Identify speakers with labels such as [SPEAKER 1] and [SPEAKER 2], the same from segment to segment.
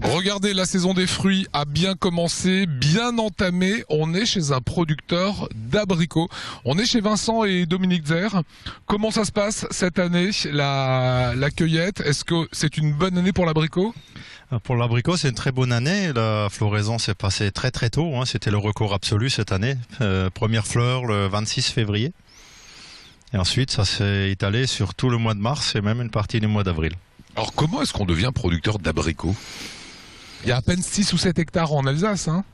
[SPEAKER 1] Regardez, la saison des fruits a bien commencé, bien entamé. On est chez un producteur d'abricots. On est chez Vincent et Dominique Zer. Comment ça se passe cette année, la cueillette? Est-ce que c'est une bonne année pour l'abricot?
[SPEAKER 2] Pour l'abricot, c'est une très bonne année. La floraison s'est passée très très tôt. C'était le record absolu cette année. Première fleur le 26 février. Et ensuite, ça s'est étalé sur tout le mois de mars et même une partie du mois d'avril.
[SPEAKER 1] Alors comment est-ce qu'on devient producteur d'abricots? Il y a à peine 6 ou 7 hectares en Alsace, hein?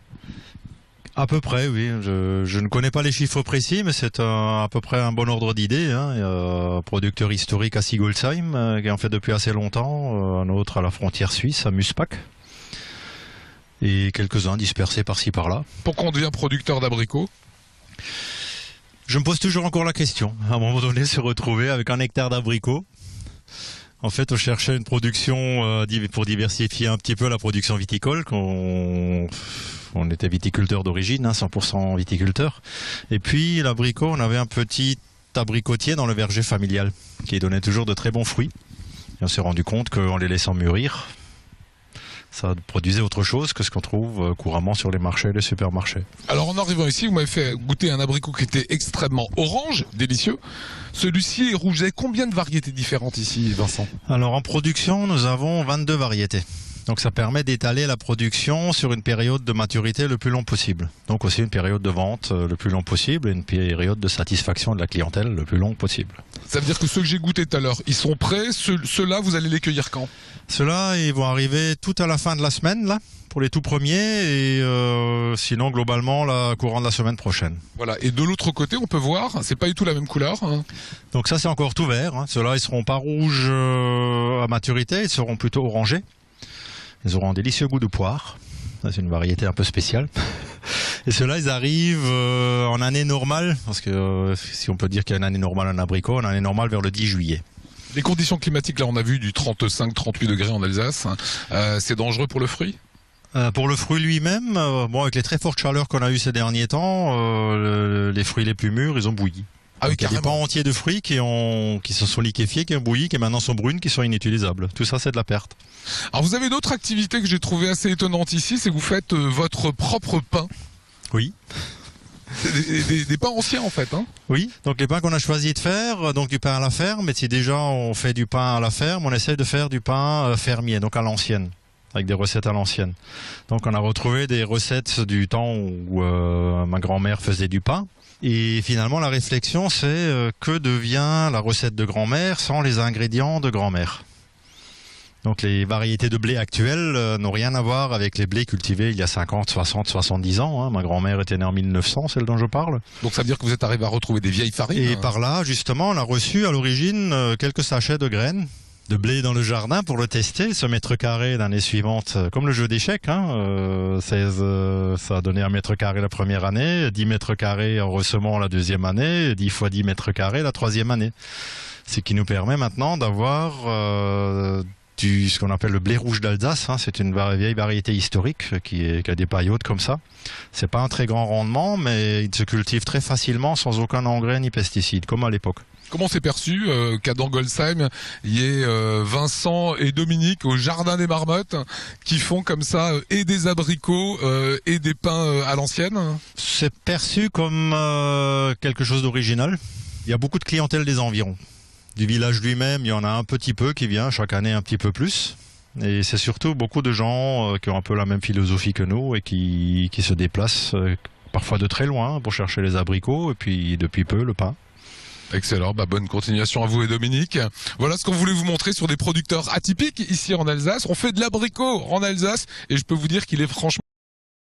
[SPEAKER 2] À peu près, oui. Je ne connais pas les chiffres précis, mais c'est à peu près un bon ordre d'idée. Il y a un producteur historique à Sigolsheim, qui en fait depuis assez longtemps, un autre à la frontière suisse, à Muspach, et quelques-uns dispersés par-ci par-là.
[SPEAKER 1] Pourquoi on devient producteur d'abricots?
[SPEAKER 2] Je me pose toujours encore la question. À un moment donné, se retrouver avec un hectare d'abricots. En fait, on cherchait une production pour diversifier un petit peu la production viticole. On était viticulteur d'origine, 100% viticulteur. Et puis, l'abricot, on avait un petit abricotier dans le verger familial qui donnait toujours de très bons fruits. Et on s'est rendu compte qu'en les laissant mûrir, ça produisait autre chose que ce qu'on trouve couramment sur les marchés et les supermarchés.
[SPEAKER 1] Alors en arrivant ici, vous m'avez fait goûter un abricot qui était extrêmement orange, délicieux. Celui-ci est rouge. Vous avez combien de variétés différentes ici, Vincent?
[SPEAKER 2] Alors en production, nous avons 22 variétés. Donc ça permet d'étaler la production sur une période de maturité le plus long possible. Donc aussi une période de vente le plus long possible et une période de satisfaction de la clientèle le plus long possible.
[SPEAKER 1] Ça veut dire que ceux que j'ai goûtés tout à l'heure, ils sont prêts. Ceux-là, vous allez les cueillir quand?
[SPEAKER 2] Ceux-là, ils vont arriver tout à la fin de la semaine, là, pour les tout premiers, et sinon, globalement, courant de la semaine prochaine.
[SPEAKER 1] Voilà. Et de l'autre côté, on peut voir, c'est pas du tout la même couleur, hein.
[SPEAKER 2] Donc ça, c'est encore tout vert. Ceux-là, ils seront pas rouges à maturité, ils seront plutôt orangés. Ils auront un délicieux goût de poire. C'est une variété un peu spéciale. Et ceux-là, ils arrivent en année normale, parce que si on peut dire qu'il y a une année normale en abricot, une année normale vers le 10 juillet.
[SPEAKER 1] Les conditions climatiques, là, on a vu du 35-38 degrés en Alsace. C'est dangereux pour le fruit?
[SPEAKER 2] Pour le fruit lui-même, avec les très fortes chaleurs qu'on a eues ces derniers temps, les fruits les plus mûrs, ils ont bouilli.
[SPEAKER 1] Ah oui,
[SPEAKER 2] il y a des pans entiers de fruits qui se sont liquéfiés, qui ont bouilli, qui maintenant sont brunes, qui sont inutilisables. Tout ça, c'est de la perte.
[SPEAKER 1] Alors vous avez d'autres activités que j'ai trouvées assez étonnantes ici, c'est que vous faites votre propre pain.
[SPEAKER 2] Oui.
[SPEAKER 1] Des pains anciens en fait, hein?
[SPEAKER 2] Oui, donc les pains qu'on a choisi de faire, donc du pain à la ferme, mais si déjà on fait du pain à la ferme, on essaie de faire du pain fermier, donc à l'ancienne, avec des recettes à l'ancienne. Donc on a retrouvé des recettes du temps où ma grand-mère faisait du pain. Et finalement, la réflexion, c'est que devient la recette de grand-mère sans les ingrédients de grand-mère. Donc les variétés de blé actuelles n'ont rien à voir avec les blés cultivés il y a 50, 60, 70 ans. Ma grand-mère était née en 1900, celle dont je parle.
[SPEAKER 1] Donc ça veut dire que vous êtes arrivé à retrouver des vieilles farines.
[SPEAKER 2] Et par là, justement, on a reçu à l'origine quelques sachets de graines de blé dans le jardin pour le tester, ce mètre carré l'année suivante, comme le jeu d'échecs, 16, ça a donné 1 mètre carré la première année, 10 mètres carrés en ressemant la deuxième année, 10 fois 10 mètres carrés la troisième année. Ce qui nous permet maintenant d'avoir ce qu'on appelle le blé rouge d'Alsace. C'est une vieille variété historique qui a des paillotes comme ça. C'est pas un très grand rendement, mais il se cultive très facilement sans aucun engrais ni pesticides, comme à l'époque.
[SPEAKER 1] Comment c'est perçu qu'à Dangolsheim, il y ait Vincent et Dominique au Jardin des Marmottes qui font comme ça et des abricots et des pains à l'ancienne?
[SPEAKER 2] C'est perçu comme quelque chose d'original. Il y a beaucoup de clientèle des environs. Du village lui-même, il y en a un petit peu qui vient chaque année un petit peu plus. Et c'est surtout beaucoup de gens qui ont un peu la même philosophie que nous et qui se déplacent parfois de très loin pour chercher les abricots et puis depuis peu le pain.
[SPEAKER 1] Excellent, bonne continuation à vous et Dominique. Voilà ce qu'on voulait vous montrer sur des producteurs atypiques ici en Alsace. On fait de l'abricot en Alsace et je peux vous dire qu'il est franchement